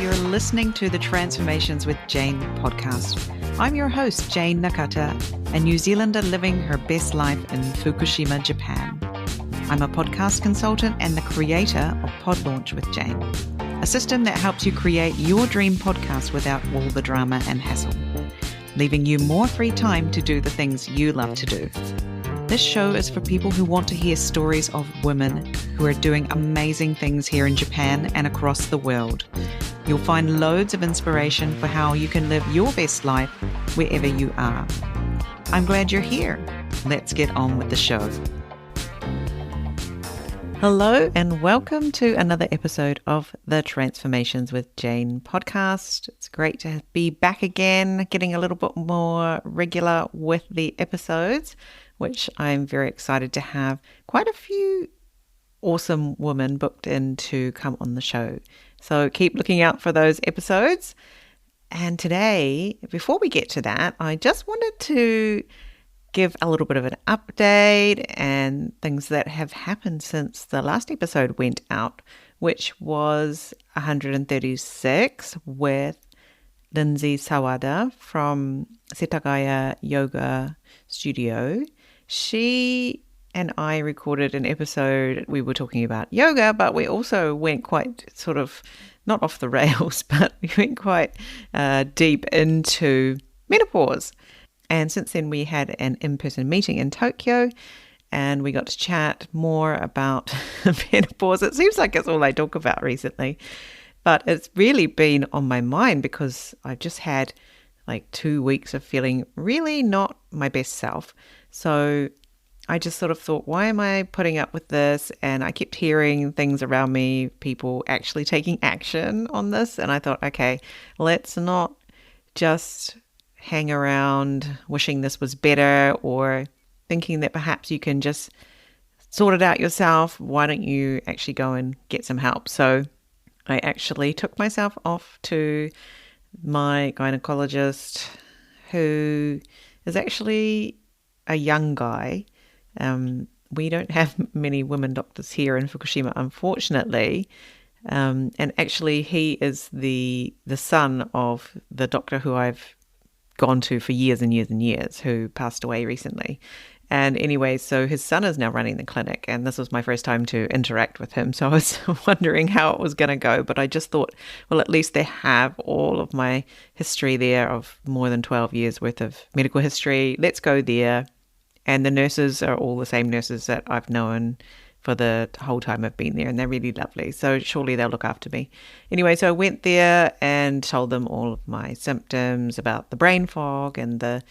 you're listening to the Transformations with Jayne podcast. I'm your host, Jayne Nakata, a New Zealander living her best life in Fukushima, Japan. I'm a podcast consultant and the creator of Pod Launch with Jayne, a system that helps you create your dream podcast without all the drama and hassle, leaving you more free time to do the things you love to do. This show is for people who want to hear stories of women who are doing amazing things here in Japan and across the world. You'll find loads of inspiration for how you can live your best life wherever you are. I'm glad you're here. Let's get on with the show. Hello and welcome to another episode of the Transformations with Jayne podcast. It's great to be back again, getting a little bit more regular with the episodes, which I'm very excited to have quite a few awesome women booked in to come on the show. So keep looking out for those episodes. And today, before we get to that, I just wanted to give a little bit of an update and things that have happened since the last episode went out, which was 136 with Lindsay Sawada from Setagaya Yoga Studio. She and I recorded an episode. We were talking about yoga, but we also went quite sort of, not off the rails, but we went quite deep into menopause. And since then, we had an in-person meeting in Tokyo, and we got to chat more about menopause. It seems like it's all I talk about recently, but it's really been on my mind because I've just had like 2 weeks of feeling really not my best self. So I just sort of thought, why am I putting up with this? And I kept hearing things around me, people actually taking action on this. And I thought, okay, let's not just hang around wishing this was better or thinking that perhaps you can just sort it out yourself. Why don't you actually go and get some help? So I actually took myself off to my gynecologist, who is actually a young guy. We don't have many women doctors here in Fukushima, unfortunately. And actually, he is the son of the doctor who I've gone to for years and years and years, who passed away recently. And anyway, so his son is now running the clinic, and this was my first time to interact with him. So I was wondering how it was going to go, but I just thought, well, at least they have all of my history there of more than 12 years worth of medical history. Let's go there. And the nurses are all the same nurses that I've known for the whole time I've been there, and they're really lovely. So surely they'll look after me. Anyway, so I went there and told them all of my symptoms about the brain fog and the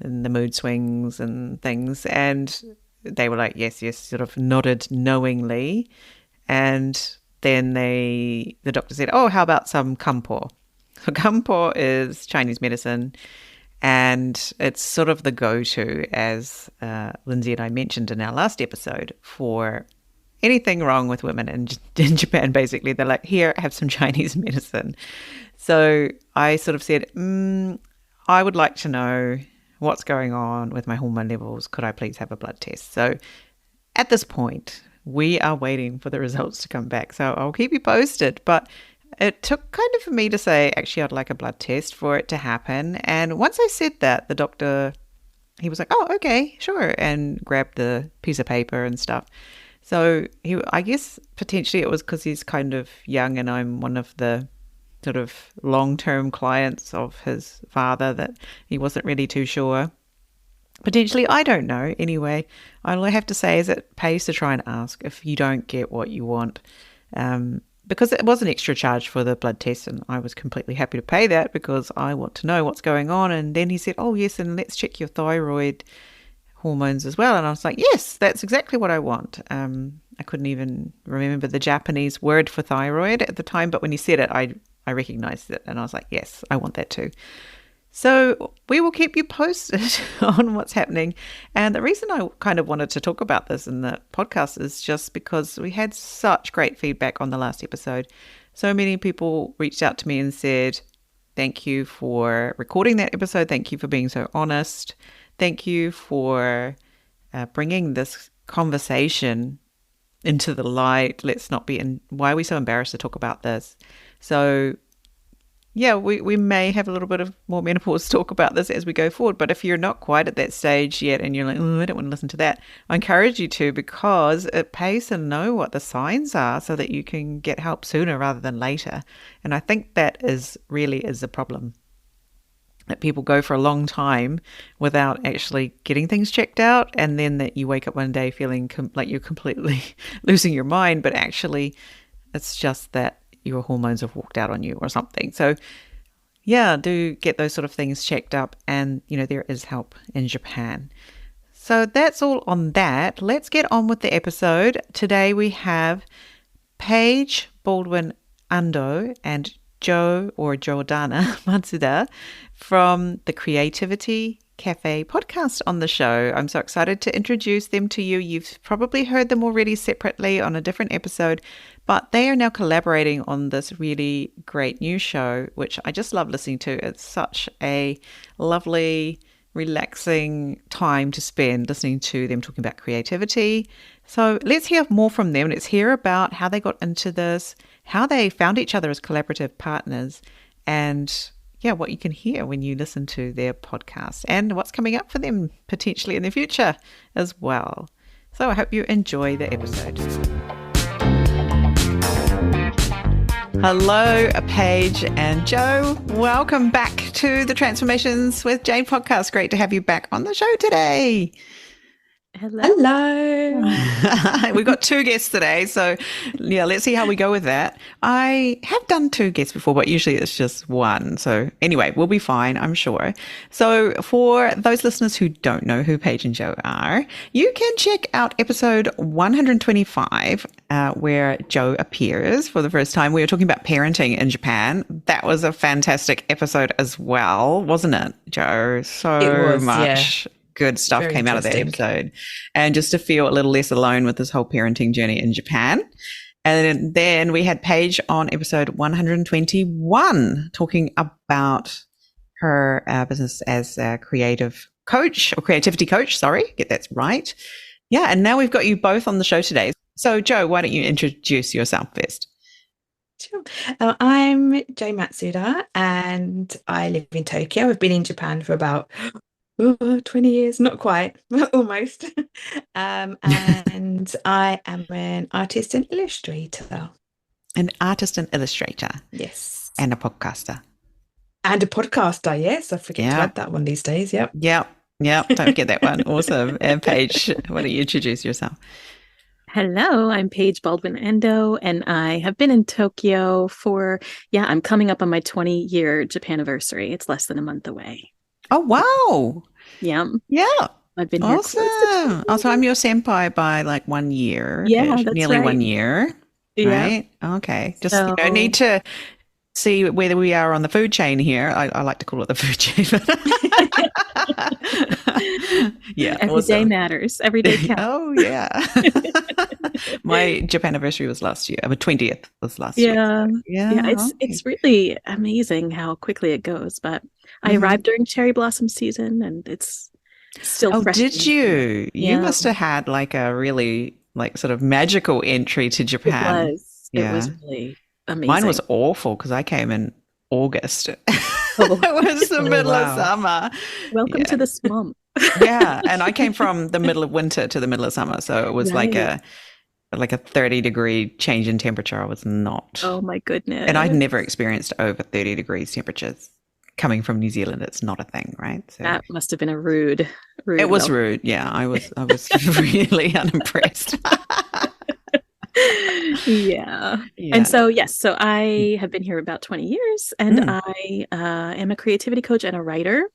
mood swings and things. And they were like, yes, sort of nodded knowingly. And then the doctor said, oh, how about some kampo? So kampo is Chinese medicine. And it's sort of the go-to, as Lindsay and I mentioned in our last episode, for anything wrong with women in Japan, basically. They're like, here, have some Chinese medicine. So I sort of said, I would like to know what's going on with my hormone levels. Could I please have a blood test? So at this point, we are waiting for the results to come back. So I'll keep you posted. But it took kind of for me to say, actually, I'd like a blood test for it to happen. And once I said that, the doctor, he was like, oh, okay, sure, and grabbed the piece of paper and stuff. So I guess potentially it was because he's kind of young and I'm one of the sort of long-term clients of his father that he wasn't really too sure. Potentially, I don't know. Anyway, all I have to say is it pays to try and ask if you don't get what you want. Because it was an extra charge for the blood test, and I was completely happy to pay that because I want to know what's going on. And then he said, oh, yes, and let's check your thyroid hormones as well. And I was like, yes, that's exactly what I want. I couldn't even remember the Japanese word for thyroid at the time, but when he said it, I recognized it. And I was like, yes, I want that too. So we will keep you posted on what's happening. And the reason I kind of wanted to talk about this in the podcast is just because we had such great feedback on the last episode. So many people reached out to me and said, thank you for recording that episode. Thank you for being so honest. Thank you for bringing this conversation into the light. Let's not be why are we so embarrassed to talk about this? So yeah, we may have a little bit of more menopause talk about this as we go forward. But if you're not quite at that stage yet and you're like, oh, I don't want to listen to that, I encourage you to, because it pays to know what the signs are so that you can get help sooner rather than later. And I think that really is the problem, that people go for a long time without actually getting things checked out, and then that you wake up one day feeling like you're completely losing your mind, but actually it's just that your hormones have walked out on you or something. So yeah, do get those sort of things checked up, and there is help in Japan. So that's all on that. Let's get on with the episode. Today we have Paige, Baldwin, Ando, and Jo or Jordana Matsuda from the Creativity Cafe podcast on the show. I'm so excited to introduce them to you. You've probably heard them already separately on a different episode, but they are now collaborating on this really great new show, which I just love listening to. It's such a lovely, relaxing time to spend listening to them talking about creativity. So let's hear more from them. Let's hear about how they got into this, how they found each other as collaborative partners, and what you can hear when you listen to their podcast, and what's coming up for them potentially in the future as well. So I hope you enjoy the episode. Hello, Paige and Jo. Welcome back to the Transformations with Jayne podcast. Great to have you back on the show today. Hello. We've got two guests today, so let's see how we go with that. I have done two guests before, but usually it's just one. So anyway, we'll be fine, I'm sure. So for those listeners who don't know who Paige and Jo are, you can check out episode 125, where Jo appears for the first time. We were talking about parenting in Japan. That was a fantastic episode as well, wasn't it, Jo? So much. Yeah. Good stuff came out of that episode. And just to feel a little less alone with this whole parenting journey in Japan. And then we had Paige on episode 121 talking about her business as a creative coach, or creativity coach, get that right. Yeah, and now we've got you both on the show today. So Jo, why don't you introduce yourself first? Sure. I'm Jayne Matsuda, and I live in Tokyo. I've been in Japan for about 20 years, not quite, but almost. And I am an artist and illustrator. An artist and illustrator. Yes. And a podcaster. And a podcaster, yes. I forget to add that one these days. Yep. Don't forget that one. Awesome. And Paige, why don't you introduce yourself? Hello, I'm Paige Baldwin Ando, and I have been in Tokyo for, I'm coming up on my 20-year Japan anniversary. It's less than a month away. Oh, wow. Yeah. I've been here awesome. Also, I'm your senpai by like 1 year. Yeah, that's nearly right. 1 year. Yeah. Right? Okay. Just need to see whether we are on the food chain here. I like to call it the food chain. Yeah. Every day matters. Every day counts. Oh, yeah. My Japan anniversary was last year. My 20th was last year. Yeah. It's really amazing how quickly it goes. But I arrived during cherry blossom season, and it's still fresh. Oh, did you? You must have had like a really sort of magical entry to Japan. It was really amazing. Mine was awful because I came in August. It was the middle of summer. Welcome to the swamp. Yeah, and I came from the middle of winter to the middle of summer, so it was like a 30-degree change in temperature. I was not. Oh my goodness! And I'd never experienced over 30 degrees temperatures. Coming from New Zealand, it's not a thing, right? So that must have been a rude. It was rude. Yeah, I was really unimpressed. Yeah. And so, so I have been here about 20 years, and I am a creativity coach and a writer.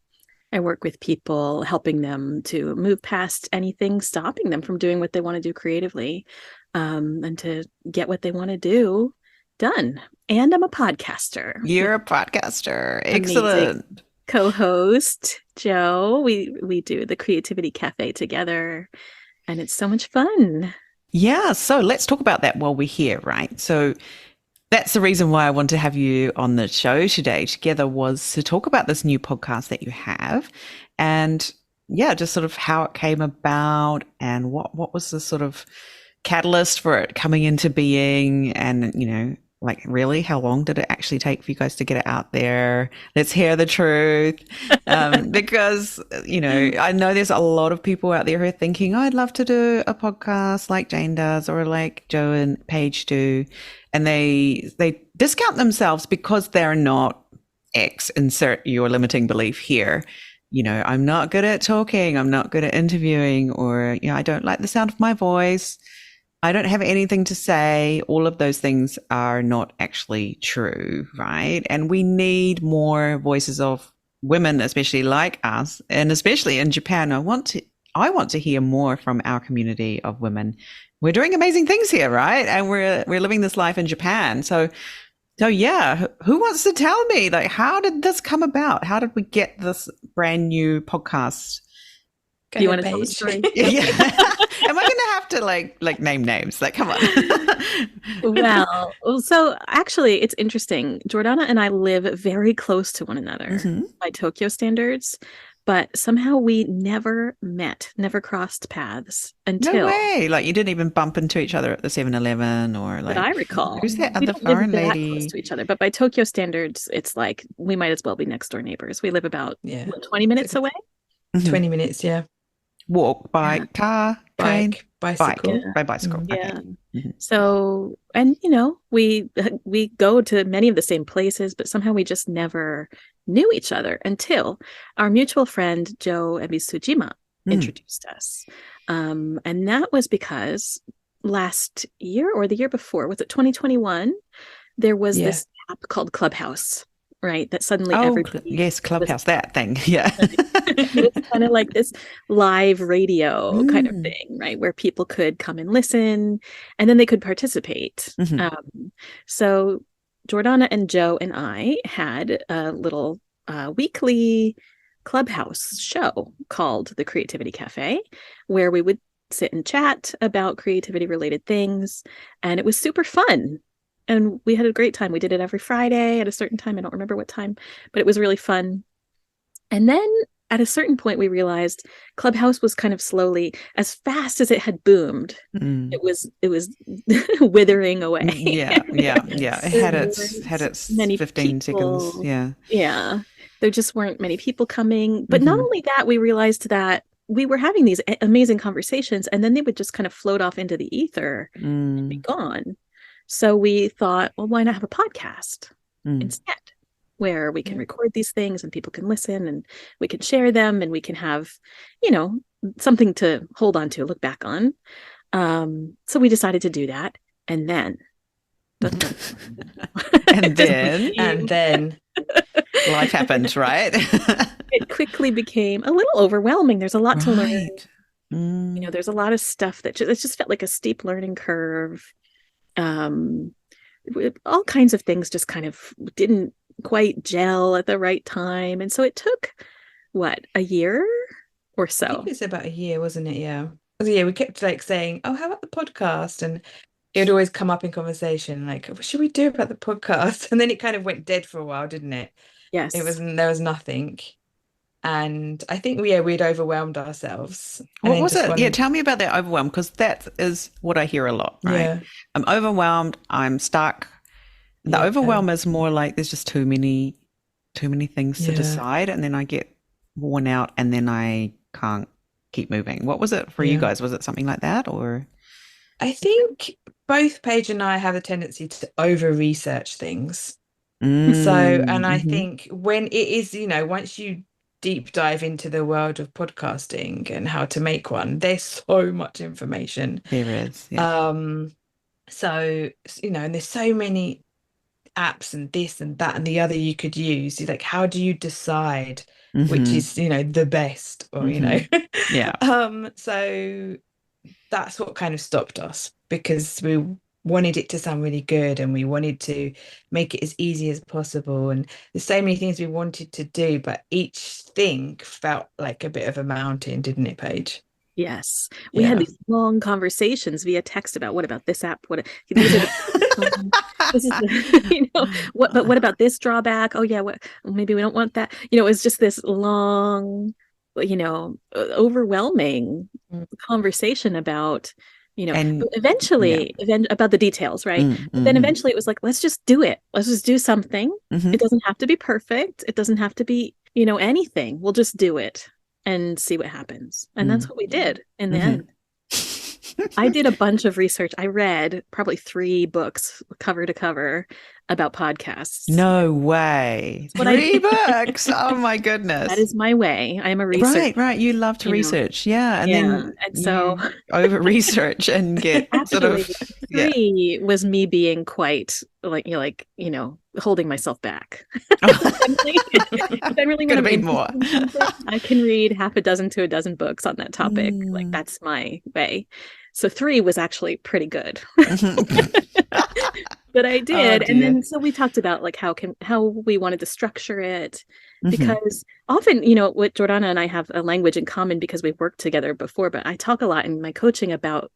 I work with people, helping them to move past anything stopping them from doing what they want to do creatively, and to get what they want to do done. And I'm a podcaster. You're a podcaster. Excellent. Co-host Jo. We do the Creativity Cafe together, and it's so much fun. Yeah, so let's talk about that while we're here, right? So that's the reason why I want to have you on the show today together, was to talk about this new podcast that you have, and just sort of how it came about, and what was the sort of catalyst for it coming into being, and like, really? How long did it actually take for you guys to get it out there? Let's hear the truth. Because, I know there's a lot of people out there who are thinking, oh, I'd love to do a podcast like Jayne does or like Jo and Paige do. And they discount themselves because they're not X, insert your limiting belief here. I'm not good at talking. I'm not good at interviewing, or, I don't like the sound of my voice. I don't have anything to say. All of those things are not actually true, right? And we need more voices of women, especially like us, and especially in Japan. I want to hear more from our community of women. We're doing amazing things here, right? And we're living this life in Japan. So yeah, who wants to tell me, like, how did this come about? How did we get this brand new podcast? Do you want to tell the story? Yeah. Am I going to have to like name names? Like, come on. Well, so actually, it's interesting. Jordana and I live very close to one another by Tokyo standards, but somehow we never met, never crossed paths until. No way! Like, you didn't even bump into each other at the 7-Eleven or like. That I recall. Who's that other foreign lady? Close to each other, but by Tokyo standards, it's like we might as well be next door neighbors. We live about 20 minutes away. 20 minutes, yeah. Walk, bike, car, train, bicycle. By bicycle. Yeah. Okay. So, and we go to many of the same places, but somehow we just never knew each other until our mutual friend Jo Ebisujima introduced us. And that was because last year or the year before, was it 2021? There was this app called Clubhouse. Right, that suddenly everybody. Yes, Clubhouse, that thing. Yeah. It's kind of like this live radio kind of thing, right? Where people could come and listen and then they could participate. So Jordana and Jo and I had a little weekly Clubhouse show called The Creativity Cafe, where we would sit and chat about creativity related things. And it was super fun. And we had a great time. We did it every Friday at a certain time. I don't remember what time, but it was really fun. And then at a certain point, we realized Clubhouse was kind of slowly, as fast as it had boomed, it was withering away. Yeah. It had its many 15 seconds. Yeah. There just weren't many people coming. But not only that, we realized that we were having these amazing conversations, and then they would just kind of float off into the ether and be gone. So we thought, well, why not have a podcast instead, where we can record these things and people can listen and we can share them and we can have, something to hold on to, look back on. So we decided to do that. And then. and then life happened, right? It quickly became a little overwhelming. There's a lot to learn. There's a lot of stuff that it just felt like a steep learning curve. All kinds of things just kind of didn't quite gel at the right time. And so it took, a year or so? I think it was about a year, wasn't it? Yeah. We kept saying, oh, how about the podcast? And it would always come up in conversation, like, what should we do about the podcast? And then it kind of went dead for a while, didn't it? Yes. There was nothing. And I think we'd overwhelmed ourselves. What was it? Yeah, tell me about that overwhelm, because that is what I hear a lot, right? Yeah. I'm overwhelmed, I'm stuck. The overwhelm is more like there's just too many things to decide, and then I get worn out and then I can't keep moving. What was it for you guys? Was it something like that, or? I think both Paige and I have a tendency to over-research things. I think when it is, once you deep dive into the world of podcasting and how to make one, there's so much information. There is. Yeah. So, and there's so many apps and this and that and the other you could use. Like, how do you decide which is, the best, or, Yeah. So that's what kind of stopped us, because we wanted it to sound really good and we wanted to make it as easy as possible, and there's so many things we wanted to do, but each thing felt like a bit of a mountain, didn't it, Paige? Yes, we had these long conversations via text about what about this app, what these are this is what about this drawback, maybe we don't want that, it's just this long overwhelming conversation about And but eventually, about the details, right? But then eventually it was like, let's just do it. Let's just do something. It doesn't have to be perfect. It doesn't have to be, anything. We'll just do it and see what happens. And that's what we did in the end. I did a bunch of research. I read probably 3 books cover to cover about podcasts. No way. 3 books. Oh my goodness. That is my way. I am a researcher. Right. You love to research. Yeah. And then so over research and get sort of 3 was me being quite holding myself back. I really want to read more. I can read half a dozen to a dozen books on that topic. Like that's my way. So 3 was actually pretty good. But I did. And then so we talked about like how we wanted to structure it, because often, what Jordana and I have a language in common because we've worked together before, but I talk a lot in my coaching about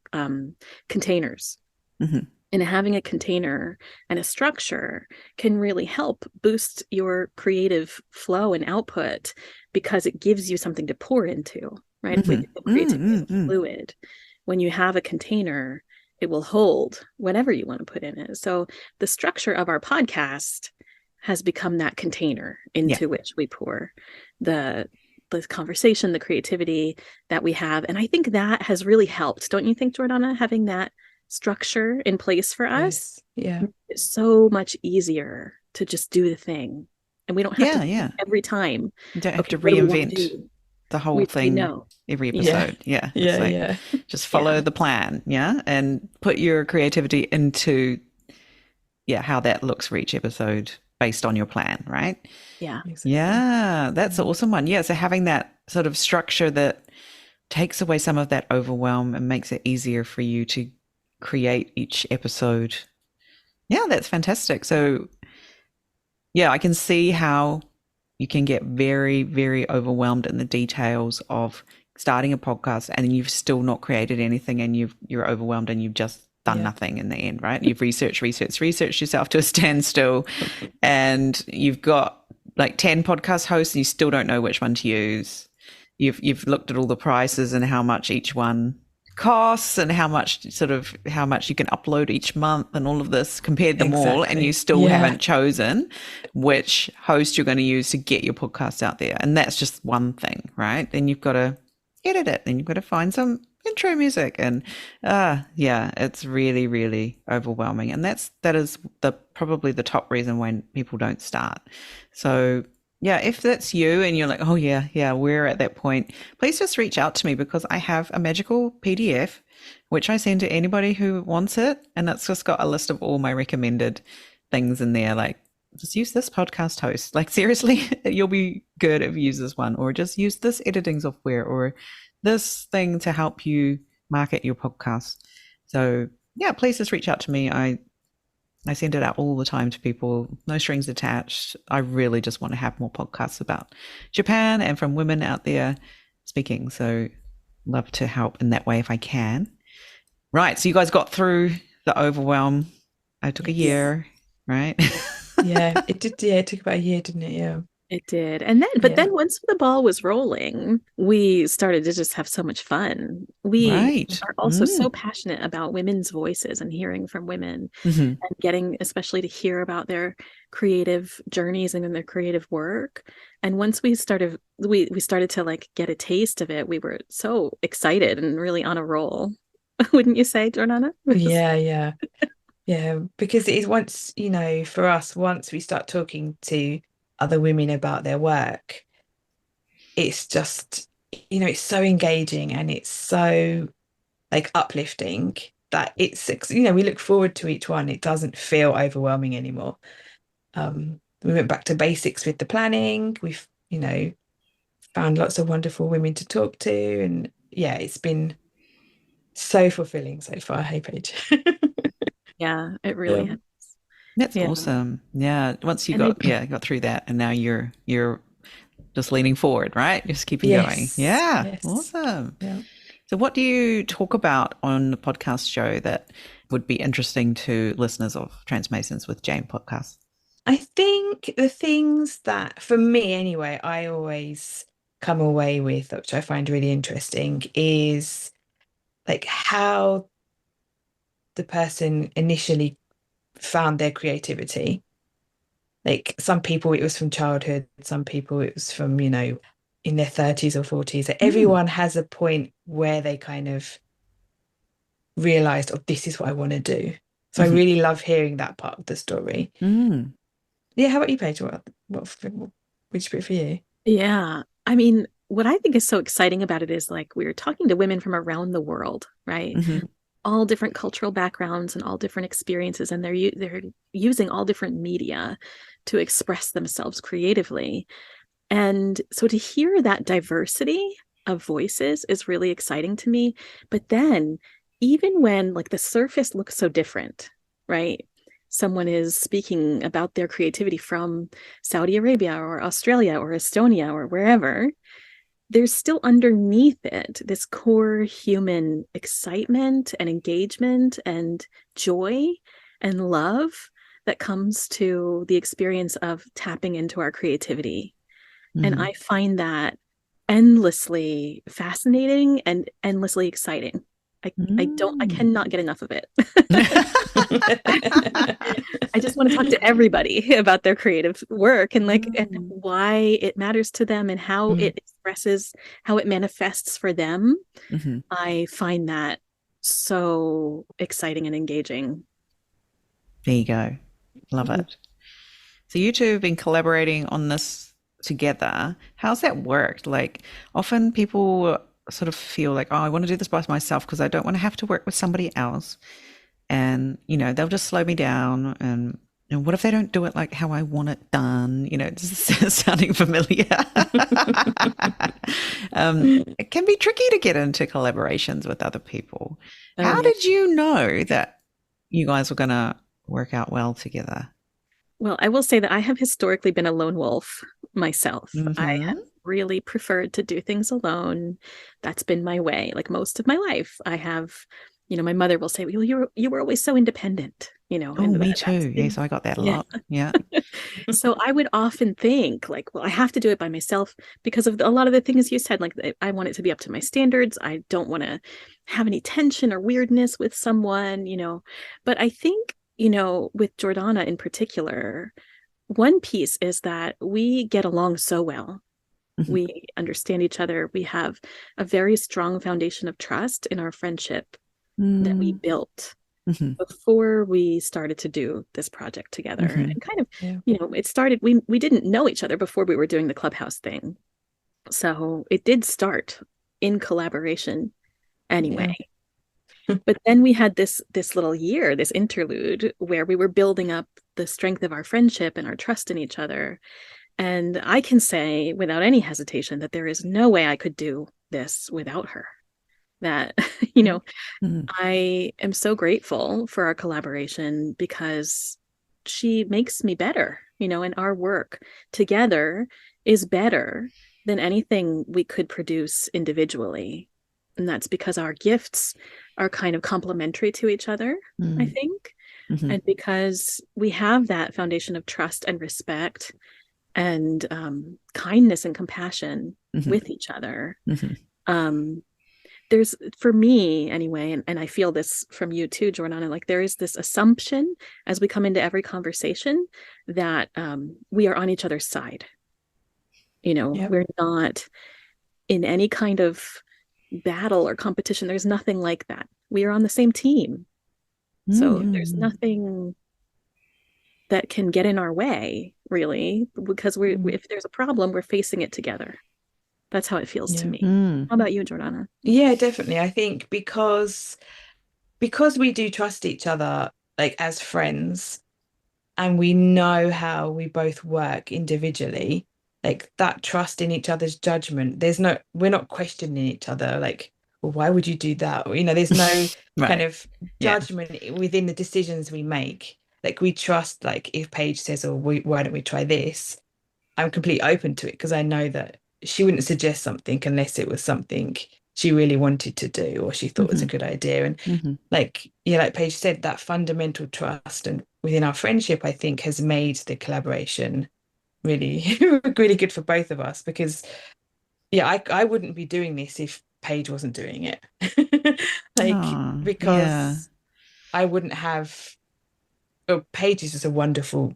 containers. And having a container and a structure can really help boost your creative flow and output, because it gives you something to pour into, right? Creativity is fluid. When you have a container, it will hold whatever you want to put in it. So the structure of our podcast has become that container into which we pour the conversation, the creativity that we have. And I think that has really helped. Don't you think, Jordana, having that structure in place for us? Yeah. It's so much easier to just do the thing. And we don't have to every time. You don't have to reinvent the whole thing every episode. Just follow the plan, and put your creativity into how that looks for each episode based on your plan, right? Exactly. That's an awesome one. So having that sort of structure that takes away some of that overwhelm and makes it easier for you to create each episode. That's fantastic. So I can see how you can get very, very overwhelmed in the details of starting a podcast, and you've still not created anything, and you're overwhelmed and you've just done nothing in the end, right? You've researched yourself to a standstill, and you've got like 10 podcast hosts and you still don't know which one to use. You've looked at all the prices and how much each one costs and how much you can upload each month and all of this, compared them all, and you still haven't chosen which host you're going to use to get your podcast out there. And that's just one thing, right? Then you've got to edit it, and you've got to find some intro music, and it's really, really overwhelming. And that is probably the top reason when people don't start. So if that's you and you're like, oh we're at that point, please just reach out to me, because I have a magical PDF which I send to anybody who wants it, and it's just got a list of all my recommended things in there, like just use this podcast host, like seriously, you'll be good if you use this one, or just use this editing software, or this thing to help you market your podcast. So please just reach out to me. I send it out all the time to people, no strings attached. I really just want to have more podcasts about Japan and from women out there speaking. So love to help in that way if I can. Right. So you guys got through the overwhelm. It took a year, right? It did. It took about a year, didn't it? Yeah. It did. And then once the ball was rolling, we started to just have so much fun. We are also so passionate about women's voices and hearing from women, and getting especially to hear about their creative journeys and their creative work. And once we started to like get a taste of it, we were so excited and really on a roll. Wouldn't you say, Jordana? Yeah, because it is for us, once we start talking to other women about their work, it's just, it's so engaging and it's so like uplifting that it's, we look forward to each one. It doesn't feel overwhelming anymore. We went back to basics with the planning. We've, found lots of wonderful women to talk to, and it's been so fulfilling so far. Hey, Paige. Yeah, it really has. That's awesome. Yeah. Once you got through that, and now you're just leaning forward, right? Just keeping going. Yeah. Yes. Awesome. Yeah. So what do you talk about on the podcast show that would be interesting to listeners of Transmasons with Jayne podcast? I think the things that, for me anyway, I always come away with, which I find really interesting, is like how the person initially found their creativity. Like some people it was from childhood, some people it was from, in their 30s or 40s. So everyone has a point where they kind of realized, oh, this is what I want to do. So I really love hearing that part of the story. Yeah, how about you, Paige? Which bit for you? Yeah. I mean, what I think is so exciting about it is like we're talking to women from around the world, right? All different cultural backgrounds and all different experiences, and they're using all different media to express themselves creatively. And so to hear that diversity of voices is really exciting to me. But then even when like the surface looks so different, right? Someone is speaking about their creativity from Saudi Arabia or Australia or Estonia or wherever, there's still underneath it this core human excitement and engagement and joy and love that comes to the experience of tapping into our creativity. And I find that endlessly fascinating and endlessly exciting. I cannot get enough of it. I just want to talk to everybody about their creative work and and why it matters to them and how it expresses, how it manifests for them. I find that so exciting and engaging. There you go. Love it. So you two have been collaborating on this together. How's that worked? Like often people sort of feel like, oh, I want to do this by myself because I don't want to have to work with somebody else. And, they'll just slow me down. And what if they don't do it like how I want it done? This is sounding familiar. It can be tricky to get into collaborations with other people. How did you know that you guys were going to work out well together? Well, I will say that I have historically been a lone wolf myself. I have really preferred to do things alone. That's been my way, like most of my life. I have, my mother will say, well, you were always so independent, Oh, me too. Yes, I got that a lot. Yeah. So I would often think like, well, I have to do it by myself because of a lot of the things you said. Like I want it to be up to my standards. I don't want to have any tension or weirdness with someone, But I think with Jordana in particular, one piece is that we get along so well. We understand each other. We have a very strong foundation of trust in our friendship that we built before we started to do this project together. And kind of, it started, we didn't know each other before we were doing the Clubhouse thing. So it did start in collaboration anyway. But then we had this little year, this interlude where we were building up the strength of our friendship and our trust in each other. And I can say without any hesitation that there is no way I could do this without her. That, I am so grateful for our collaboration because she makes me better, and our work together is better than anything we could produce individually. And that's because our gifts are kind of complementary to each other, I think. And because we have that foundation of trust and respect and kindness and compassion with each other. There's, for me anyway, and I feel this from you too, Jordana, like there is this assumption as we come into every conversation that we are on each other's side. We're not in any kind of battle or competition. There's nothing like that. We are on the same team. So there's nothing that can get in our way, really, because if there's a problem, we're facing it together. That's how it feels to me. How about you, Jordana? Yeah, definitely. I think because we do trust each other, like as friends, and we know how we both work individually, like that trust in each other's judgment. We're not questioning each other, like, well, why would you do that? Or, there's no kind of judgment within the decisions we make. Like we trust, like if Paige says, oh, why don't we try this? I'm completely open to it because I know that she wouldn't suggest something unless it was something she really wanted to do or she thought was a good idea. And like Paige said, that fundamental trust and within our friendship, I think has made the collaboration really, really good for both of us because I wouldn't be doing this if Paige wasn't doing it. Because I wouldn't have. Oh, Paige is just a wonderful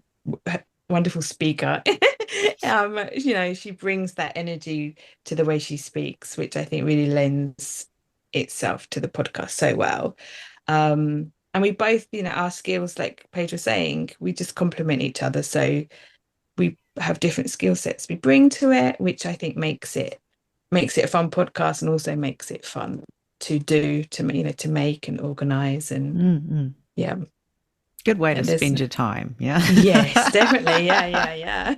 speaker. She brings that energy to the way she speaks, which I think really lends itself to the podcast so well. And we both, our skills, like Paige was saying, we just complement each other. So we have different skill sets we bring to it, which I think makes it a fun podcast, and also makes it fun to do, to make and organize, and yeah. Good way to spend your time. Yeah. Yes, definitely. Yeah.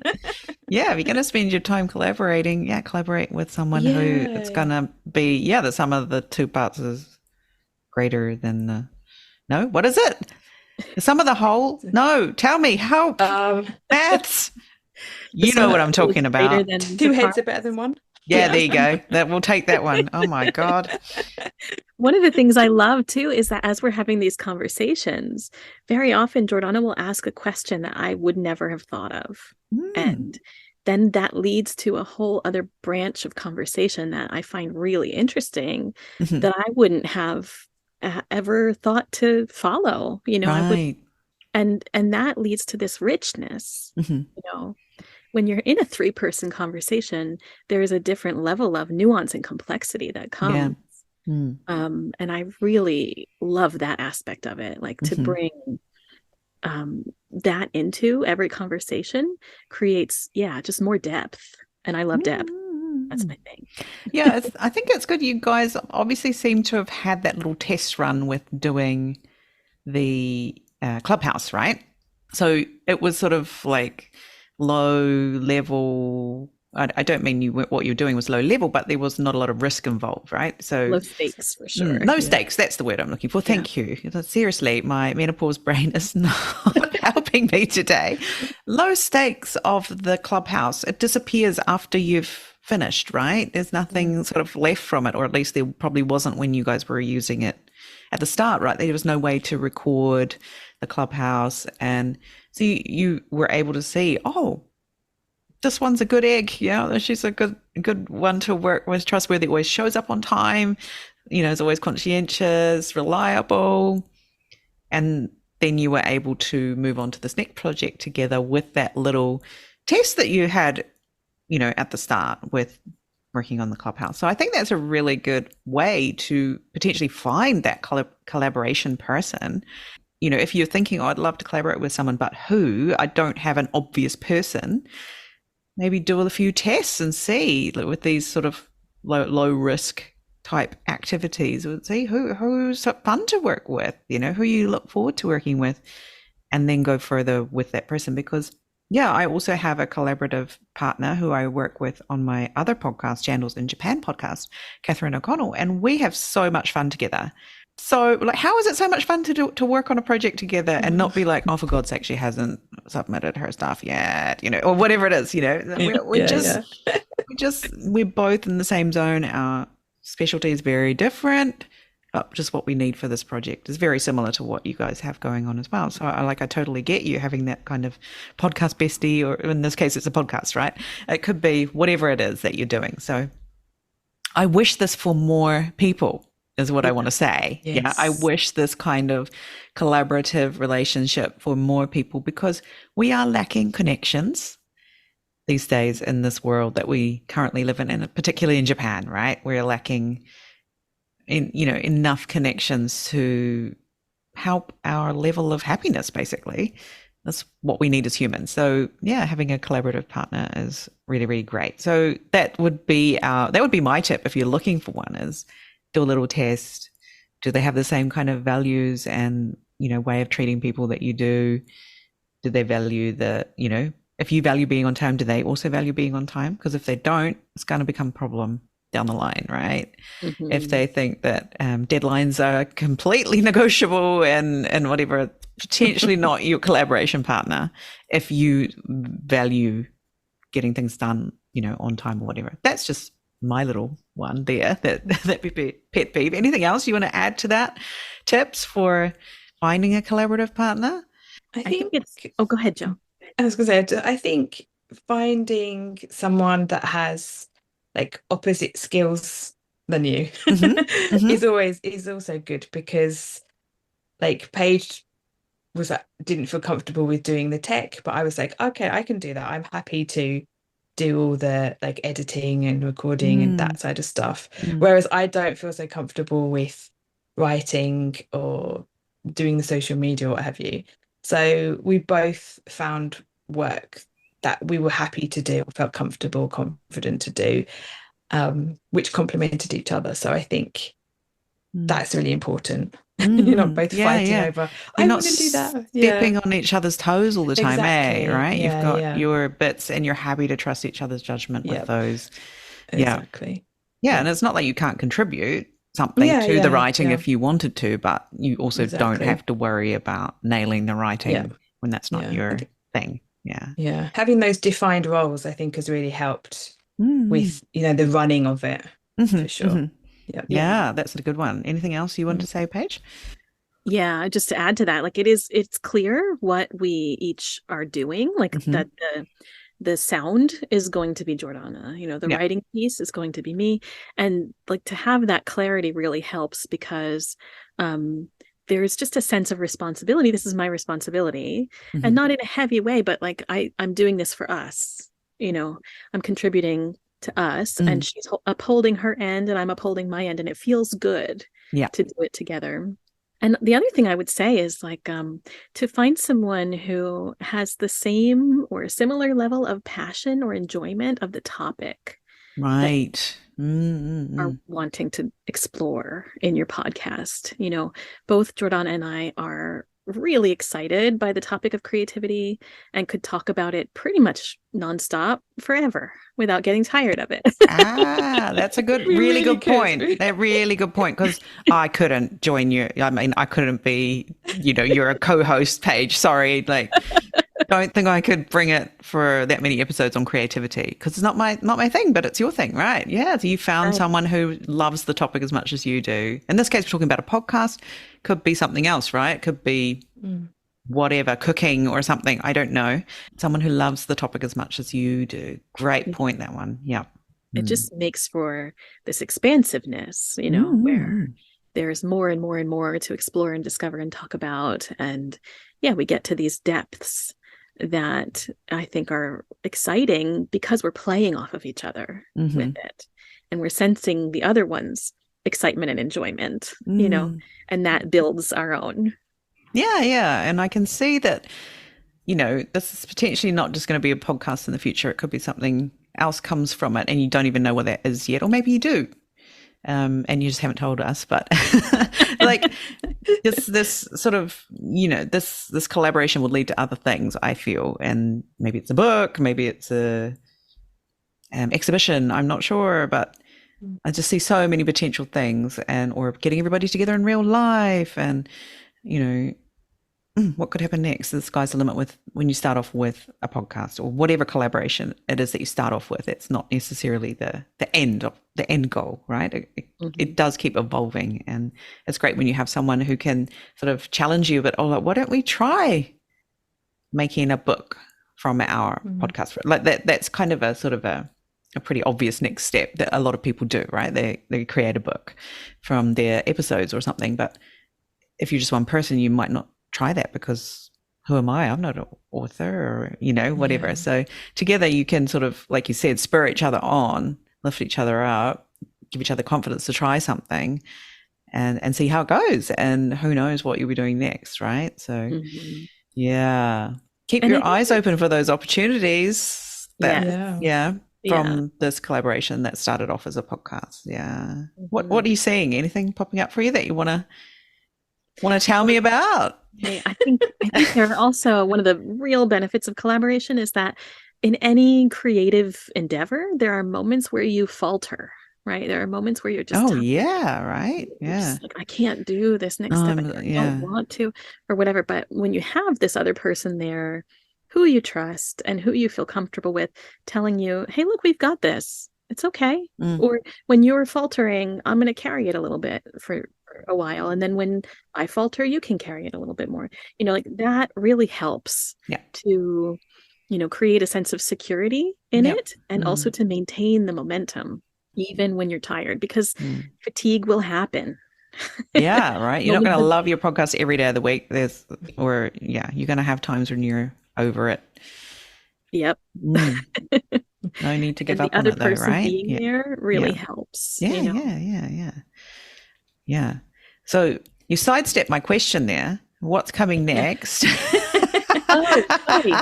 Yeah, if you're going to spend your time collaborating, collaborate with someone who it's going to be, the sum of the two parts is greater than the, no, what is it? The sum of the whole? No, tell me, help. Maths. You know what I'm talking about. Two heads are better than one. Yeah, there you go. We'll take that one. Oh my God. One of the things I love too is that as we're having these conversations, very often Jordana will ask a question that I would never have thought of. And then that leads to a whole other branch of conversation that I find really interesting that I wouldn't have ever thought to follow, Right. I would, and that leads to this richness, when you're in a 3-person conversation, there is a different level of nuance and complexity that comes. And I really love that aspect of it, like to bring that into every conversation creates, just more depth. And I love depth. That's my thing. Yeah, I think it's good. You guys obviously seem to have had that little test run with doing the Clubhouse, right? So it was sort of like low level. I don't mean what you're doing was low level, but there was not a lot of risk involved, right? So low stakes for sure. Low stakes. That's the word I'm looking for. Thank you. Seriously, my menopause brain is not helping me today. Low stakes of the Clubhouse. It disappears after you've finished, right? There's nothing sort of left from it, or at least there probably wasn't when you guys were using it at the start, right? There was no way to record the Clubhouse, and so you were able to see, this one's a good egg. Yeah, she's a good one to work with, trustworthy, always shows up on time, is always conscientious, reliable. And then you were able to move on to this next project together with that little test that you had, at the start with working on the Clubhouse. So I think that's a really good way to potentially find that collaboration person. If you're thinking, I'd love to collaborate with someone, but who? I don't have an obvious person. Maybe do a few tests and see, with these sort of low risk type activities, we'll see who's fun to work with, who you look forward to working with, and then go further with that person. Because I also have a collaborative partner who I work with on my other podcast, Chandles in Japan podcast, Catherine O'Connell, and we have so much fun together. So, how is it so much fun to work on a project together and not be like, oh, for God's sake, she hasn't submitted her stuff yet, or whatever it is, we're both in the same zone. Our specialty is very different, but just what we need for this project is very similar to what you guys have going on as well. So I totally get you having that kind of podcast bestie, or in this case, it's a podcast, right? It could be whatever it is that you're doing. So I wish this for more people. Is what I want to say. Yes. Yeah, I wish this kind of collaborative relationship for more people, because we are lacking connections these days in this world that we currently live in, and particularly in Japan, right? We're lacking enough connections to help our level of happiness, basically. That's what we need as humans. So having a collaborative partner is really, really great. So that would be my tip if you're looking for one, is do a little test. Do they have the same kind of values and, way of treating people that you do? Do they value if you value being on time, do they also value being on time? Because if they don't, it's going to become a problem down the line, right? If they think that deadlines are completely negotiable and whatever, potentially not your collaboration partner if you value getting things done, on time or whatever. That's just my little one there, that would be pet peeve. Anything else you want to add to that? Tips for finding a collaborative partner? I think it's go ahead, Jo. I was going to say, I think finding someone that has opposite skills than you is also good, because like Paige didn't feel comfortable with doing the tech, but I was like, okay, I can do that. I'm happy to do all the like editing and recording and that side of stuff. Whereas I don't feel so comfortable with writing or doing the social media or what have you. So we both found work that we were happy to do, felt comfortable, confident to do, which complemented each other. So I think that's really important. You're not both fighting over, I want to do that. Stepping on each other's toes all the time, Exactly. right? Yeah, You've got your bits and you're happy to trust each other's judgment with those. Exactly. Yeah, and it's not like you can't contribute something to the writing if you wanted to, but you also don't have to worry about nailing the writing when that's not your thing. Yeah. Having those defined roles, I think, has really helped with, the running of it, for sure. Yeah, that's a good one. Anything else you want to say, Paige? Yeah, just to add to that, like it's clear what we each are doing, like that the sound is going to be Jordana, the writing piece is going to be me. And like to have that clarity really helps because there's just a sense of responsibility. This is my responsibility, and not in a heavy way, but like I'm doing this for us. I'm contributing to us, and she's upholding her end, and I'm upholding my end, and it feels good to do it together. And the other thing I would say is like to find someone who has the same or a similar level of passion or enjoyment of the topic. Right. Are wanting to explore in your podcast. Both Jordana and I are really excited by the topic of creativity and could talk about it pretty much nonstop forever without getting tired of it. That's a really good point. A really good point, because I couldn't join you. I mean, I couldn't be, you're a co-host, Paige. Sorry, like, don't think I could bring it for that many episodes on creativity, because it's not my thing, but it's your thing, right? Yeah, so you found someone who loves the topic as much as you do. In this case, we're talking about a podcast. Could be something else, right? Could be whatever, cooking or something. I don't know. Someone who loves the topic as much as you do. Great point, that one. Yeah. It just makes for this expansiveness, where there's more and more and more to explore and discover and talk about. And we get to these depths that I think are exciting because we're playing off of each other with it. And we're sensing the other one's excitement and enjoyment, and that builds our own. Yeah. And I can see that, this is potentially not just going to be a podcast in the future. It could be something else comes from it and you don't even know what that is yet, or maybe you do. And you just haven't told us, but like this sort of, this collaboration will lead to other things, I feel. And maybe it's a book, maybe it's a exhibition, I'm not sure, but I just see so many potential things, or getting everybody together in real life, and, what could happen next? The sky's the limit with when you start off with a podcast or whatever collaboration it is that you start off with. It's not necessarily the end goal, right? It does keep evolving, and it's great when you have someone who can sort of challenge you a bit. Oh, like, why don't we try making a book from our podcast? Like that's kind of a sort of a pretty obvious next step that a lot of people do, right? They create a book from their episodes or something. But if you're just one person, you might not try that, because who am I? I'm not an author, or whatever. So together you can sort of, like you said, spur each other on, lift each other up, give each other confidence to try something, and see how it goes. And who knows what you'll be doing next, right? So keep your eyes open for those opportunities from this collaboration that started off as a podcast. What are you seeing? Anything popping up for you that you want to tell me about? I think there are also, one of the real benefits of collaboration is that in any creative endeavor, there are moments where you falter, right? There are moments where you're just like, I can't do this next step. I don't want to, or whatever. But when you have this other person there who you trust and who you feel comfortable with telling you, hey, look, we've got this. It's okay. Or when you're faltering, I'm going to carry it a little bit for a while, and then when I falter, you can carry it a little bit more. Like that really helps to create a sense of security in it, and also to maintain the momentum even when you're tired, because fatigue will happen. Yeah, right. You're not Moments going to of- love your podcast every day of the week. You're going to have times when you're over it. Yep. Mm. No need to give And the up on other it though, person right? being Yeah. there really Yeah. helps, Yeah, you know. Yeah. So you sidestepped my question there. What's coming next? Oh, sorry.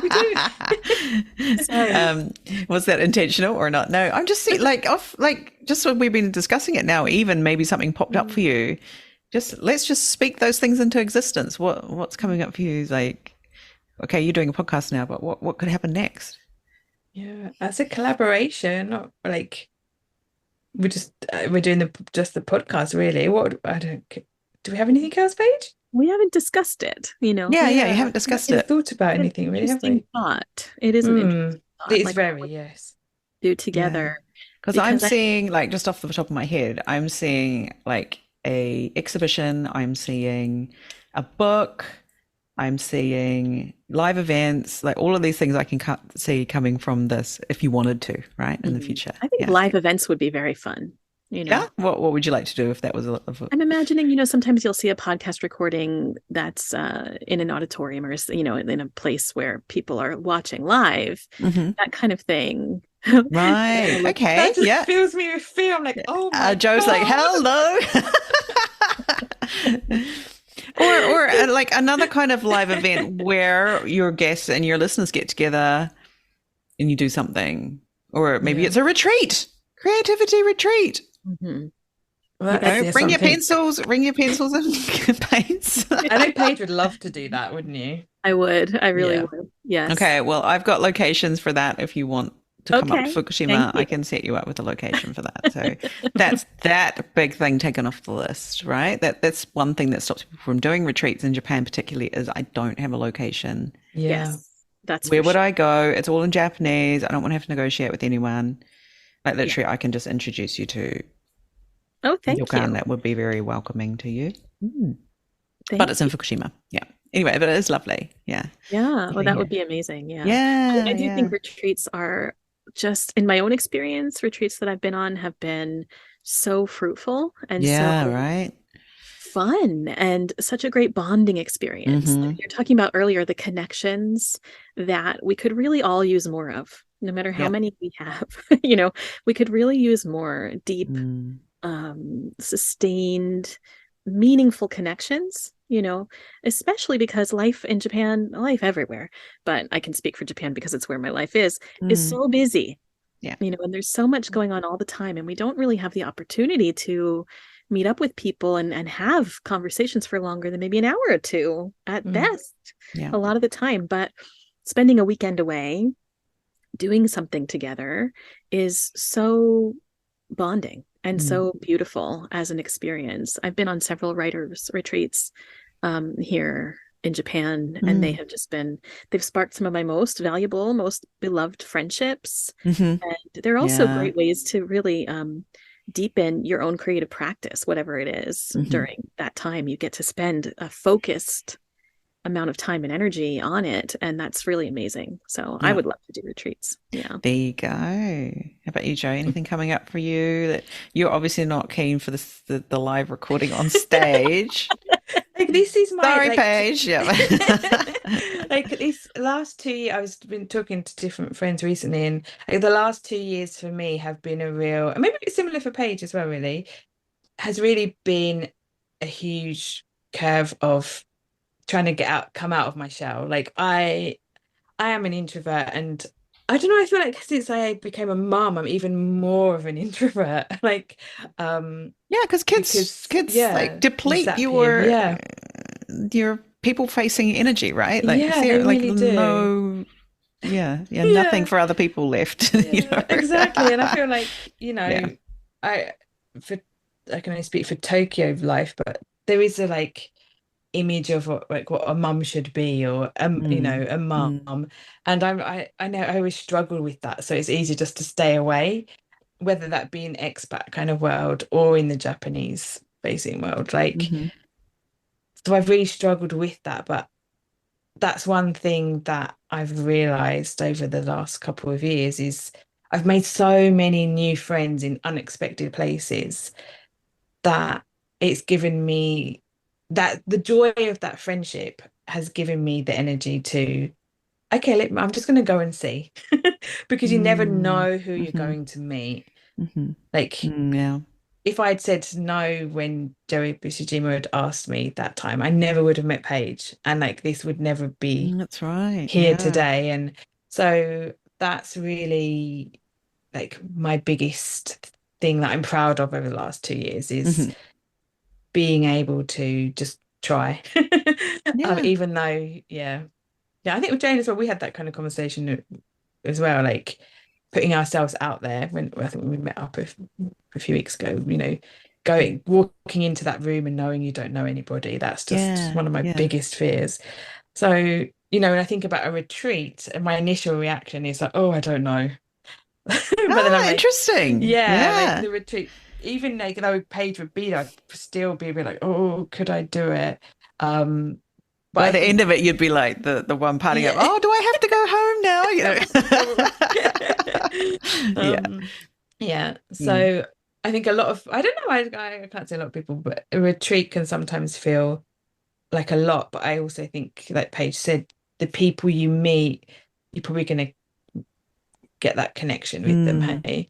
Sorry. Was that intentional or not? No, I'm just just what we've been discussing it now, even maybe something popped up for you. Let's just speak those things into existence. What's coming up for you is like, okay, you're doing a podcast now, but what could happen next? Yeah, as a collaboration, not like we're doing the podcast really. Do we have anything else, Paige? We haven't discussed it, you know. Yeah, you haven't discussed it. Thought about It's an anything really, have interesting we? thought. It is an interesting thought. It's like very, what yes. do together. Because I'm seeing, like, just off the top of my head, I'm seeing like a exhibition, I'm seeing a book, I'm seeing live events, like all of these things I can see coming from this if you wanted to, right, in the future. I think live events would be very fun. You know? Yeah. What would you like to do if that was I'm imagining, you know, sometimes you'll see a podcast recording that's in an auditorium or, you know, in a place where people are watching live, that kind of thing. Right. Like, okay. That just fills me with fear. I'm like, oh my Jo's God. like, hello. or like another kind of live event where your guests and your listeners get together and you do something, or maybe it's a retreat, creativity retreat. Well, bring your pencils and paints. I think Paige would love to do that, wouldn't you? I would. I really would. Yes. Okay. Well, I've got locations for that. If you want to come up to Fukushima, I can set you up with a location for that. So that's that big thing taken off the list, right? That's one thing that stops people from doing retreats in Japan, particularly, is I don't have a location. Yes. That's where would I go? It's all in Japanese. I don't want to have to negotiate with anyone. Like literally, I can just introduce you to. Oh, thank you. That would be very welcoming to you. But it's in Fukushima. Yeah. Anyway, but it is lovely. Yeah. Yeah. Well, that would be amazing. Yeah. Yeah. I do think retreats are just, in my own experience, retreats that I've been on have been so fruitful and so fun and such a great bonding experience. Like you're talking about earlier, the connections that we could really all use more of, no matter how many we have. You know, we could really use more deep, sustained, meaningful connections, you know, especially because life in Japan, life everywhere, but I can speak for Japan because it's where my life is so busy. Yeah. You know, and there's so much going on all the time, and we don't really have the opportunity to meet up with people and have conversations for longer than maybe an hour or two at best, a lot of the time. But spending a weekend away, doing something together is so bonding and so beautiful as an experience. I've been on several writers' retreats here in Japan, and they have just they've sparked some of my most valuable, most beloved friendships. And they're also great ways to really deepen your own creative practice, whatever it is. During that time, you get to spend a focused amount of time and energy on it, and that's really amazing. So I would love to do retreats. Yeah, there you go. How about you, Jo? Anything coming up for you that you're obviously not keen for the live recording on stage? Like, this is my sorry, Paige. Yeah. Like, these last 2 years, I've been talking to different friends recently, and like, the last 2 years for me have been a real, and maybe it's similar for Paige as well, really, has really been a huge curve of trying to come out of my shell. Like, I am an introvert, and I don't know, I feel like since I became a mum, I'm even more of an introvert. Like, because kids like deplete your people facing energy, right? Like, they really do. Nothing for other people left. You know? Exactly. And I feel like, you know, I can only speak for Tokyo life, but there is a like image of what a mum should be, or you know, a mum, and I know I always struggle with that, so it's easy just to stay away, whether that be in expat kind of world or in the Japanese facing world, like so I've really struggled with that. But that's one thing that I've realized over the last couple of years is I've made so many new friends in unexpected places that it's given me that the joy of that friendship has given me the energy to, okay, I'm just going to go and see because you never know who you're going to meet. Like, yeah. If I'd said no when Joey Busujima had asked me that time, I never would have met Paige, and like this would never be that's right here today. And so that's really like my biggest thing that I'm proud of over the last 2 years is being able to just try. Even though I think with Jayne as well, we had that kind of conversation as well, like putting ourselves out there. When I think we met up a few weeks ago, walking into that room and knowing you don't know anybody, that's just one of my biggest fears. So when I think about a retreat, and my initial reaction is like, oh, I don't know. But then I'm like, interesting. Like the retreat, even like though Paige would be there, I'd still be a bit like, oh, could I do it? But by the end of it, you'd be like the one parting up. Oh, do I have to go home now? So I think a lot of, I don't know, I can't say a lot of people, but a retreat can sometimes feel like a lot. But I also think, like Paige said, the people you meet, you're probably going to get that connection with them. Hey.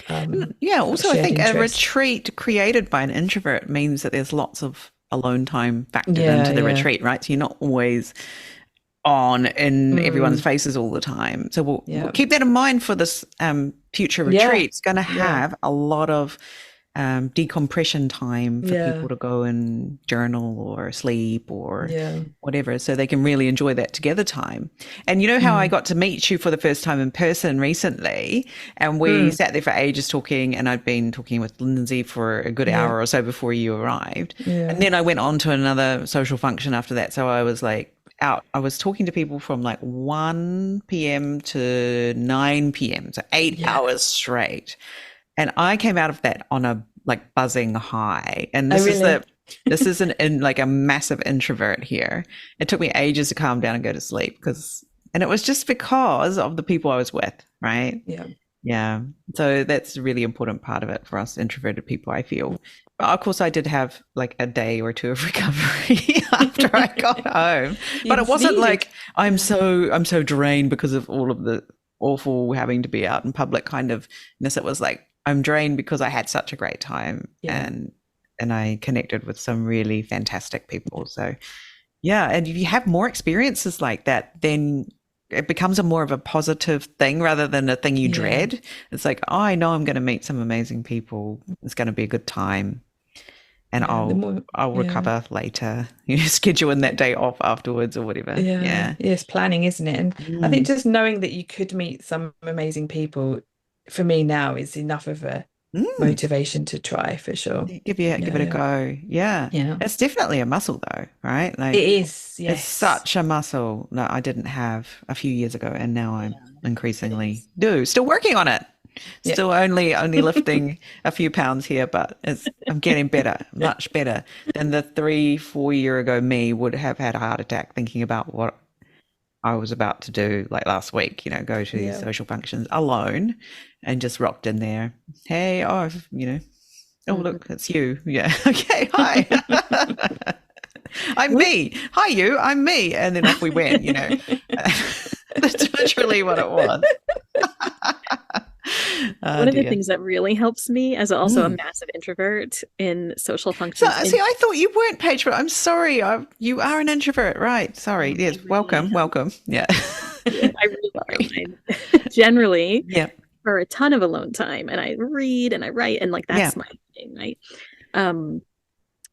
Also I think a retreat created by an introvert means that there's lots of alone time factored into the retreat, right? So you're not always on in everyone's faces all the time. So we'll keep that in mind for this future retreat. It's going to have a lot of decompression time for people to go and journal or sleep or whatever, so they can really enjoy that together time. And you know how I got to meet you for the first time in person recently, and we sat there for ages talking, and I'd been talking with Lindsay for a good hour or so before you arrived. And then I went on to another social function after that, so I was like out. I was talking to people from like 1 p.m. to 9 p.m, so 8 hours straight. And I came out of that on a like buzzing high. And this is like a massive introvert here. It took me ages to calm down and go to sleep and it was just because of the people I was with, right? Yeah. So that's a really important part of it for us introverted people, I feel. But of course I did have like a day or two of recovery after I got home. But it wasn't like I'm so drained because of all of the awful having to be out in public kind of ness. It was like I'm drained because I had such a great time and I connected with some really fantastic people. So and if you have more experiences like that, then it becomes more of a positive thing rather than a thing you dread. It's like, oh, I know I'm going to meet some amazing people. It's going to be a good time. And I'll recover later, schedule in that day off afterwards or whatever. It's planning, isn't it? And I think just knowing that you could meet some amazing people for me now is enough of a motivation to try, for sure. Give it a go. It's definitely a muscle though, right? Like it is. It's such a muscle that I didn't have a few years ago, and now I'm increasingly still working on it. Still only lifting a few pounds here, but I'm getting better, much better than the 3-4 year ago me would have had a heart attack thinking about what I was about to do, like last week, go to these social functions alone and just rocked in there. Hey, oh, look, it's you. Yeah. Okay. Hi. I'm me. Hi, you. I'm me. And then off we went, That's literally what it was. One of the things that really helps me as also a massive introvert in social functions. So, see, I thought you weren't, Paige, but I'm sorry. You are an introvert, right? Sorry. Yes. Welcome. Yeah. I really am. Generally, for a ton of alone time, and I read and I write, and like that's my thing, right?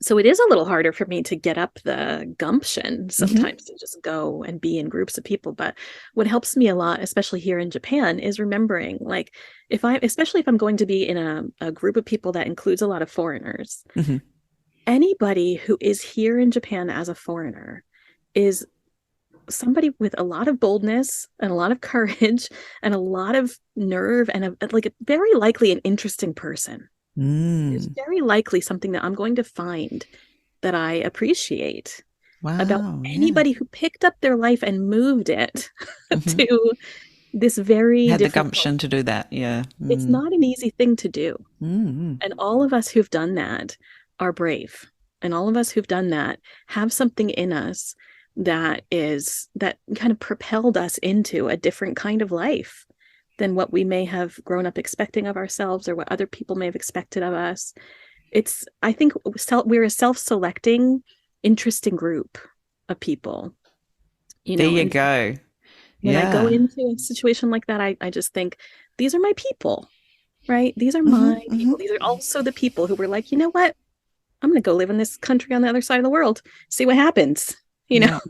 So it is a little harder for me to get up the gumption sometimes to just go and be in groups of people. But what helps me a lot, especially here in Japan, is remembering, like, especially if I'm going to be in a group of people that includes a lot of foreigners, anybody who is here in Japan as a foreigner is somebody with a lot of boldness and a lot of courage and a lot of nerve and very likely an interesting person. It's very likely something that I'm going to find that I appreciate about anybody who picked up their life and moved it to this very had the gumption to do that. It's not an easy thing to do, and all of us who've done that are brave. and all of us who've done that have something in us that kind of propelled us into a different kind of life than what we may have grown up expecting of ourselves or what other people may have expected of us. I think we're a self-selecting, interesting group of people. There you go. When I go into a situation like that, I just think, these are my people, right? These are my people. These are also the people who were like, you know what? I'm going to go live in this country on the other side of the world, see what happens, you know?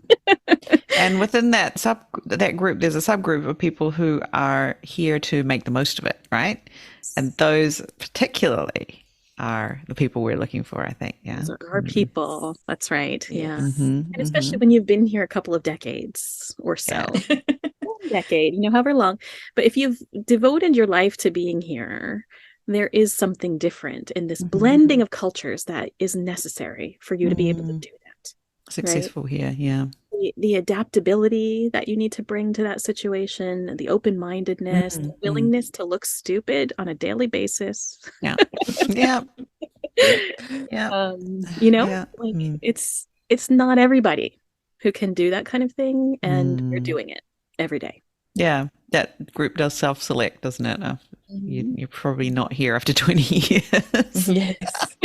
And within that group, there's a subgroup of people who are here to make the most of it, right? And those particularly are the people we're looking for, I think. Yeah. Those are our people. That's right. Yeah. And especially when you've been here a couple of decades or so. One decade, however long. But if you've devoted your life to being here, there is something different in this blending of cultures that is necessary for you to be able to do that. Successful here, yeah. The adaptability that you need to bring to that situation, the open-mindedness, the willingness to look stupid on a daily basis. Yeah. It's not everybody who can do that kind of thing, and you're doing it every day. Yeah, that group does self-select, doesn't it? You're probably not here after 20 years. Yes.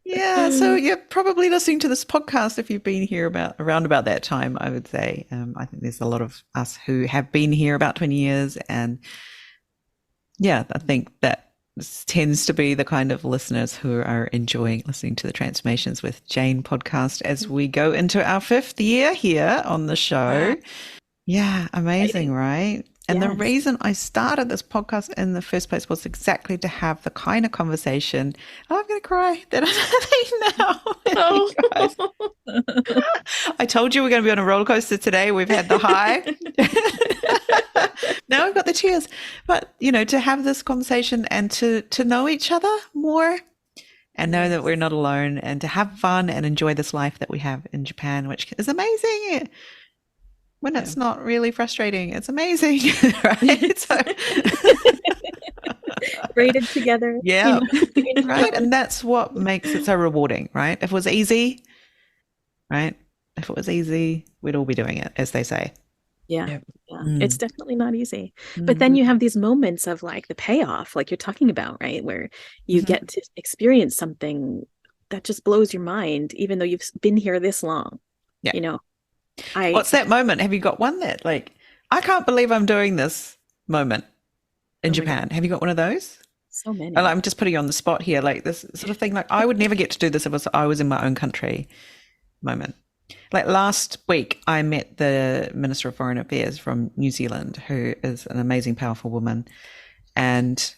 Yeah, so you're probably listening to this podcast if you've been here around about that time, I would say. I think there's a lot of us who have been here about 20 years. And yeah, I think that tends to be the kind of listeners who are enjoying listening to the Transformations with Jayne podcast as we go into our 5th year here on the show. Yeah, amazing, right? And the reason I started this podcast in the first place was exactly to have the kind of conversation. Oh, I'm going to cry that I'm having now. I told you we're going to be on a roller coaster today. We've had the high. Now we've got the tears. But, to have this conversation and to know each other more and know that we're not alone and to have fun and enjoy this life that we have in Japan, which is amazing. When it's not really frustrating, it's amazing, right? So braided together. Yeah, right. And that's what makes it so rewarding, right? If it was easy, right? If it was easy, we'd all be doing it, as they say. Yeah. It's definitely not easy. But then you have these moments of like the payoff, like you're talking about, right? Where you get to experience something that just blows your mind, even though you've been here this long, What's that moment? Have you got one that like, I can't believe I'm doing this moment in Japan? Have you got one of those? So many. I'm just putting you on the spot here. Like this sort of thing, like I would never get to do this if I was in my own country moment. Like last week, I met the Minister of Foreign Affairs from New Zealand, who is an amazing, powerful woman. And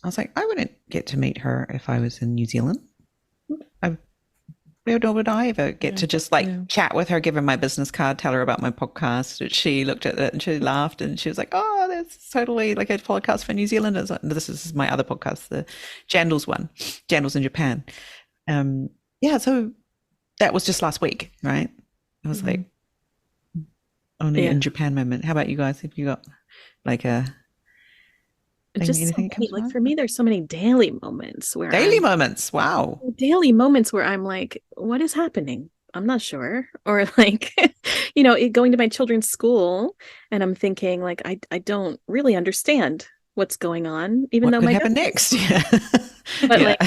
I was like, I wouldn't get to meet her if I was in New Zealand. Nor would I ever get to just chat with her, give her my business card, tell her about my podcast. She looked at it and she laughed and she was like, oh, that's totally like a podcast for New Zealand. This is my other podcast, the Jandals one, Jandals in Japan. So that was just last week, right? I was like, only in Japan moment. How about you guys? Have you got like a... Just so many, like for me, there's so many daily moments where Wow. Daily moments where I'm like, what is happening? I'm not sure. Or like, going to my children's school and I'm thinking like, I don't really understand what's going on, even though what could happen next. Yeah. But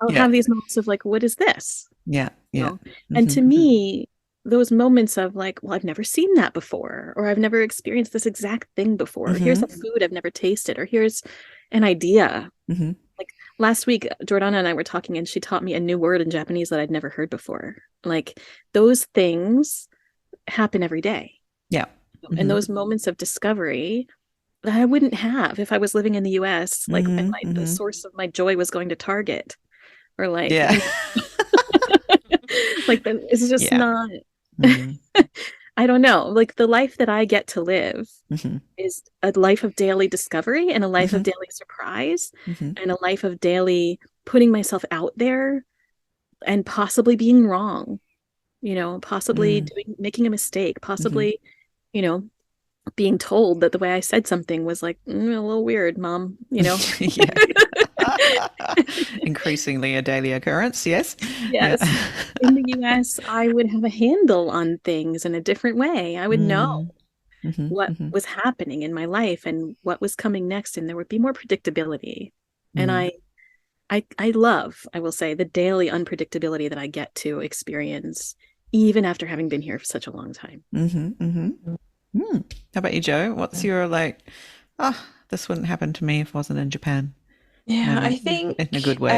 I'll have these moments of like, what is this? Yeah. Yeah. And to me, those moments of like, well, I've never seen that before, or I've never experienced this exact thing before. Here's a food I've never tasted, or here's an idea. Like last week, Jordana and I were talking and she taught me a new word in Japanese that I'd never heard before. Like those things happen every day. Yeah. And those moments of discovery that I wouldn't have if I was living in the US, like the source of my joy was going to Target or like, like it's just not, I don't know, like the life that I get to live is a life of daily discovery and a life of daily surprise and a life of daily putting myself out there and possibly being wrong, possibly making a mistake, possibly, being told that the way I said something was like a little weird, Mom, Increasingly a daily occurrence, yes. Yes. In the US, I would have a handle on things in a different way. I would know what was happening in my life and what was coming next, and there would be more predictability. And I love, I will say, the daily unpredictability that I get to experience, even after having been here for such a long time. How about you, Jo? What's your this wouldn't happen to me if I wasn't in Japan? Yeah, I think in a good way.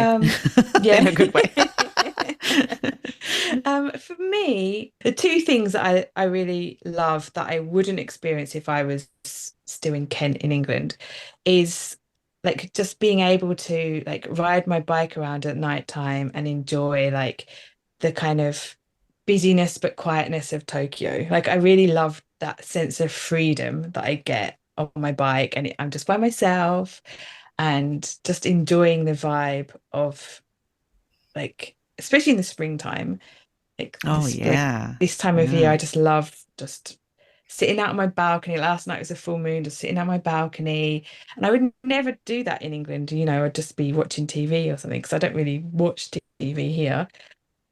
Yeah, in a good way. For me, the two things that I really love that I wouldn't experience if I was still in Kent in England is like just being able to like ride my bike around at night time and enjoy like the kind of busyness but quietness of Tokyo. Like I really love that sense of freedom that I get on my bike, and I'm just by myself and just enjoying the vibe of like, especially in the springtime, like this time of year, I just love just sitting out on my balcony. Last night was a full moon, just sitting out on my balcony, and I would never do that in England. I'd just be watching TV or something because I don't really watch TV here.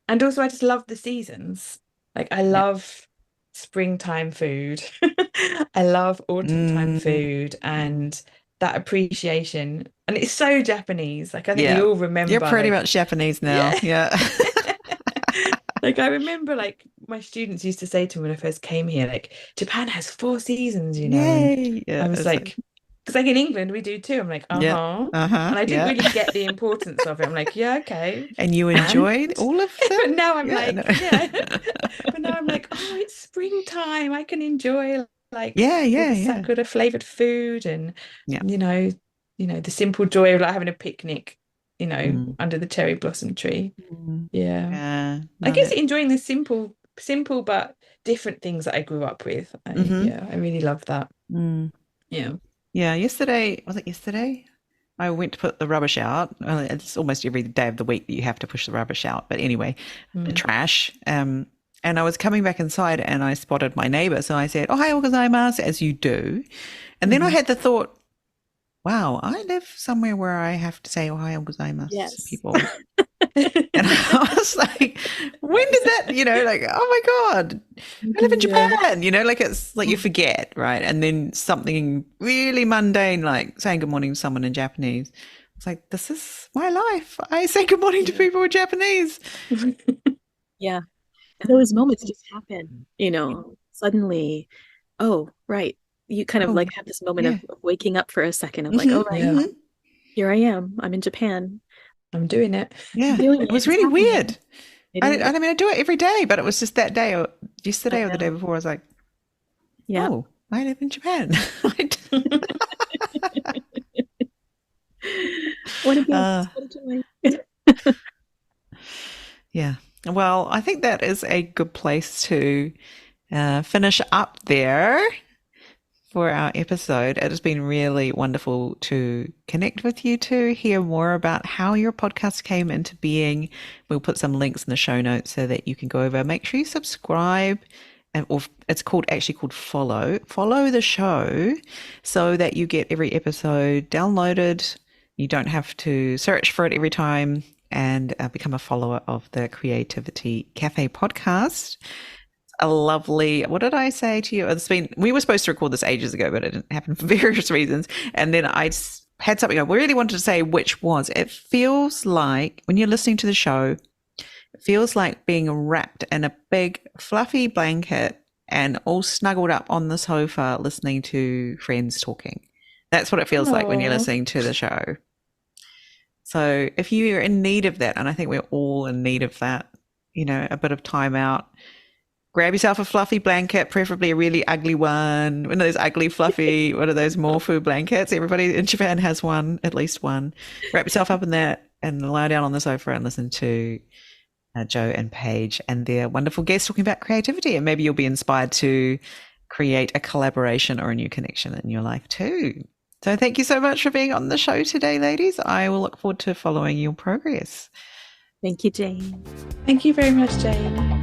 And also, I just love the seasons. Like I love springtime food. I love autumn time food and that appreciation. And it's so Japanese. Like I think we all remember. You're pretty much Japanese now. Yeah. Like I remember like my students used to say to me when I first came here, like Japan has 4 seasons, Yay. I was like, because like in England we do too. I'm like, and I didn't really get the importance of it. I'm like, yeah, okay. And you enjoyed all of them? But now I'm but now I'm like, oh, it's springtime. I can enjoy like sakura flavored food and the simple joy of like having a picnic, under the cherry blossom tree. I guess enjoying the simple but different things that I grew up with. I really love that. Yesterday I went to put the rubbish out. It's almost every day of the week that you have to push the rubbish out, but anyway, the trash, and I was coming back inside and I spotted my neighbor, so I said, "Ohayou gozaimasu," as you do, and then I had the thought, wow, I live somewhere where I have to say "Ohayou gozaimasu" to people. And I was like, when did that, like, oh my God, I live in Japan, like it's like you forget, right? And then something really mundane, like saying good morning to someone in Japanese. It's like, this is my life. I say good morning to people in Japanese. Yeah. And those moments just happen, suddenly, oh, right. You kind of like have this moment of waking up for a second of like, oh, right, here I am. I'm in Japan. I'm doing it. Yeah, it was really weird. I do it every day, but it was just that day, or yesterday or the day before. I was like, oh, I live in Japan. What a joy. Yeah. Well, I think that is a good place to finish up there for our episode. It has been really wonderful to connect with you two, hear more about how your podcast came into being. We'll put some links in the show notes so that you can go over. Make sure you subscribe, or it's actually called follow the show, so that you get every episode downloaded. You don't have to search for it every time, and become a follower of the Creativity Cafe podcast. A lovely, what did I say to you? We were supposed to record this ages ago, but it didn't happen for various reasons. And then I had something I really wanted to say, which was, it feels like when you're listening to the show, it feels like being wrapped in a big fluffy blanket and all snuggled up on the sofa listening to friends talking. That's what it feels like when you're listening to the show. So if you're in need of that, and I think we're all in need of that, a bit of time out, grab yourself a fluffy blanket, preferably a really ugly one. One of those ugly, fluffy, what are those, Morphu blankets? Everybody in Japan has one, at least one. Wrap yourself up in that and lie down on the sofa and listen to Jo and Paige and their wonderful guests talking about creativity. And maybe you'll be inspired to create a collaboration or a new connection in your life too. So thank you so much for being on the show today, ladies. I will look forward to following your progress. Thank you, Jayne. Thank you very much, Jayne.